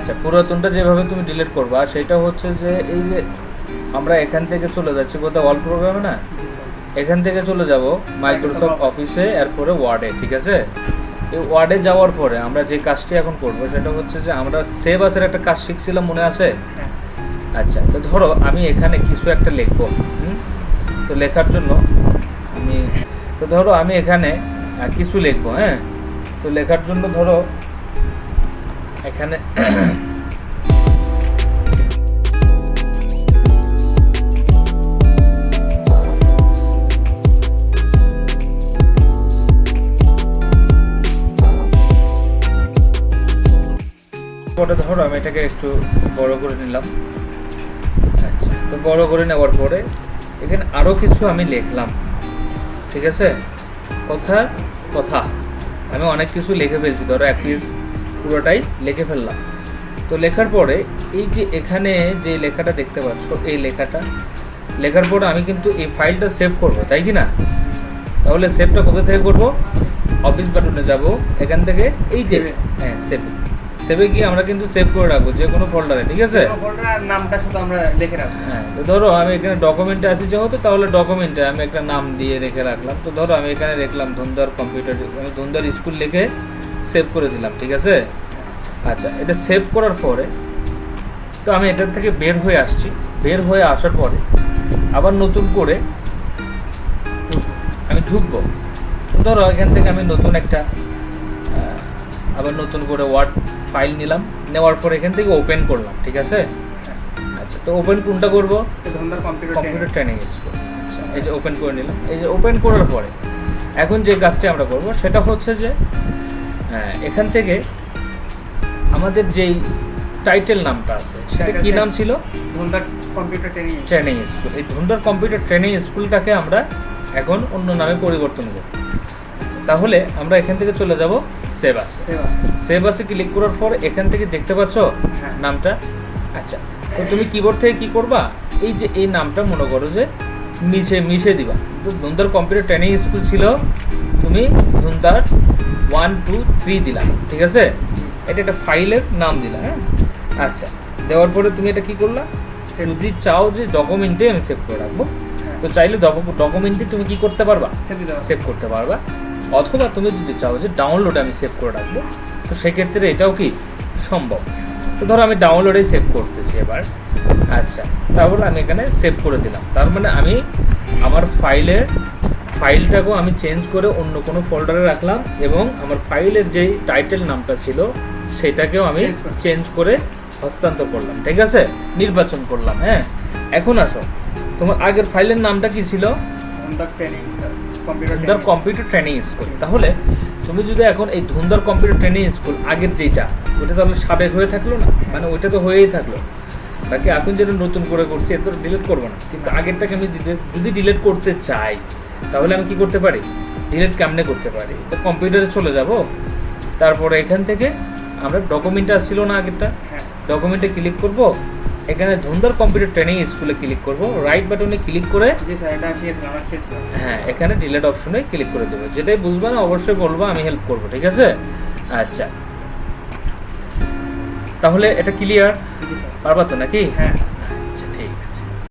আচ্ছা, পুরাতনটা যেভাবে তুমি ডিলিট করবা সেটা হচ্ছে যে এই যে আমরা এখান থেকে চলে যাচ্ছি কোথাও অল প্রোগ্রামে না, এখান থেকে চলে যাব মাইক্রোসফট অফিসে, এরপরে ওয়ার্ডে, ঠিক আছে? এই ওয়ার্ডে যাওয়ার পরে আমরা যে কাজটি এখন করব সেটা হচ্ছে যে আমরা সেভ আসের একটা কাজ শিখছিলাম, মনে আছে? আচ্ছা, তো ধরো আমি এখানে কিছু একটা লিখবো, তো লেখার জন্য আমি এখানে কিছু লিখবো, হ্যাঁ? তো লেখার জন্য ধরো এখানে পরে ধরো আমি এটাকে একটু বড় করে নিলাম। আচ্ছা, তো বড় করে নেওয়ার পরে এখানে আরও কিছু আমি লিখলাম, ঠিক আছে? কথা আমি অনেক কিছু লিখে ফেলছি, ধরো এক পিস পুরোটাই লিখে ফেললাম। তো লেখার পরে এই যে এখানে যে লেখাটা দেখতে পাচ্ছ, এই লেখার পরে আমি কিন্তু এই ফাইলটা সেভ করব, তাই কি না? তাহলে সেভটা কোথা থেকে করব? অফিস বাটনে যাব, এখান থেকে এই যে হ্যাঁ সেভে গিয়ে আমরা কিন্তু সেভ করে রাখবো যে কোনো ফোল্ডারে, ঠিক আছে? ফোল্ডারের নামটা শুধু আমরা লিখে রাখবো। হ্যাঁ, তো ধরো আমি এখানে ডকুমেন্টে আছি যেহেতু, তাহলে ডকুমেন্টে আমি একটা নাম দিয়ে রেখে রাখলাম। তো ধরো আমি এখানে লিখলাম ধুন্ধর কম্পিউটার, আমি ধুন্ধর স্কুল লিখে সেভ করে দিলাম, ঠিক আছে? আচ্ছা, এটা সেভ করার পরে তো আমি এটার থেকে বের হয়ে আসছি। বের হয়ে আসার পরে আবার নতুন করে আমি ঢুকবো। ধরো এখান থেকে আমি আবার নতুন করে ওয়ার্ড ফাইল নিলাম, নেওয়ার পরে এখান থেকে ওপেন করলাম, ঠিক আছে? আচ্ছা, তো ওপেন কোনটা করবো? Dhundhar computer training school. আচ্ছা, এই যে ওপেন করে নিলাম। এই যে ওপেন করার পরে এখন যে কাজটি আমরা করব সেটা হচ্ছে যে এখান থেকে আমাদের যেই টাইটেল নামটা আছে সেটা কি নাম ছিল? Dhundhar computer training school. এই ধুন্ধর কম্পিউটার ট্রেনিং স্কুলটাকে আমরা এখন অন্য নামে পরিবর্তন করব। তাহলে আমরা এখান থেকে চলে যাব সেভ আসে ক্লিক করার পর এখান থেকে দেখতে পাচ্ছ নামটা। আচ্ছা, তো তুমি কিবোর্ড থেকে কি করবা? এই যে এই নামটা মনে করো যে মিশে দিবা। তো ধুন্ধর কম্পিউটার ট্রেনিং স্কুল ছিল, তুমি ধুন্ধর 1 2 3 দিলা, ঠিক আছে? এটা একটা ফাইলের নাম দিলা, হ্যাঁ? আচ্ছা, দেওয়ার পরে তুমি এটা কি করলা? যদি চাও যে ডকুমেন্টে আমি সেভ করে রাখবো, তো চাইলে ডকুমেন্টে তুমি কি করতে পারবা? সেভ করতে পারবা। অথবা তুমি যদি চাও যে ডাউনলোডে আমি সেভ করে রাখবো, তো সেক্ষেত্রে এটাও কি সম্ভব। তো ধরো আমি ডাউনলোডে সেভ করতেছি এবার। আচ্ছা, তাহলে আমি এখানে সেভ করে দিলাম। তার মানে আমি আমার ফাইলটাকেও আমি চেঞ্জ করে অন্য কোনো ফোল্ডারে রাখলাম, এবং আমার ফাইলের যেই টাইটেল নামটা ছিল সেটাকেও আমি চেঞ্জ করে হস্তান্তর করলাম, ঠিক আছে? নির্বাচন করলাম। হ্যাঁ, এখন আসো, তোমার আগের ফাইলের নামটা কি ছিল? Dhundhar computer training school. তাহলে তুমি যদি এখন এই ধুন্ধর কম্পিউটার ট্রেনিং স্কুল আগের যেটা, ওটা তাহলে সাবেক হয়ে থাকলো না, মানে ওইটা তো হয়েই থাকলো। তাকে এখন যেটা নতুন করে করছি এত ডিলিট করবো না, কিন্তু আগেরটাকে আমি যদি ডিলিট করতে চাই তাহলে আমি কি করতে পারি? ডিলিট কেমনে করতে পারি? তো কম্পিউটারে চলে যাব, তারপরে এখান থেকে আমরা ডকুমেন্টে আসছিল না আগেরটা, ডকুমেন্টে ক্লিক করব, এখানে ধুন্ধর কম্পিউটার ট্রেনিং স্কুলে ক্লিক করব, রাইট বাটনে ক্লিক করে হ্যাঁ এখানে ডিলিট অপশনে ক্লিক করে দেবো। যেটাই বুঝবা না অবশ্যই বলবো, আমি হেল্প করব, ঠিক আছে? আচ্ছা, তাহলে এটা ক্লিয়ার? পারবা তো নাকি? হ্যাঁ।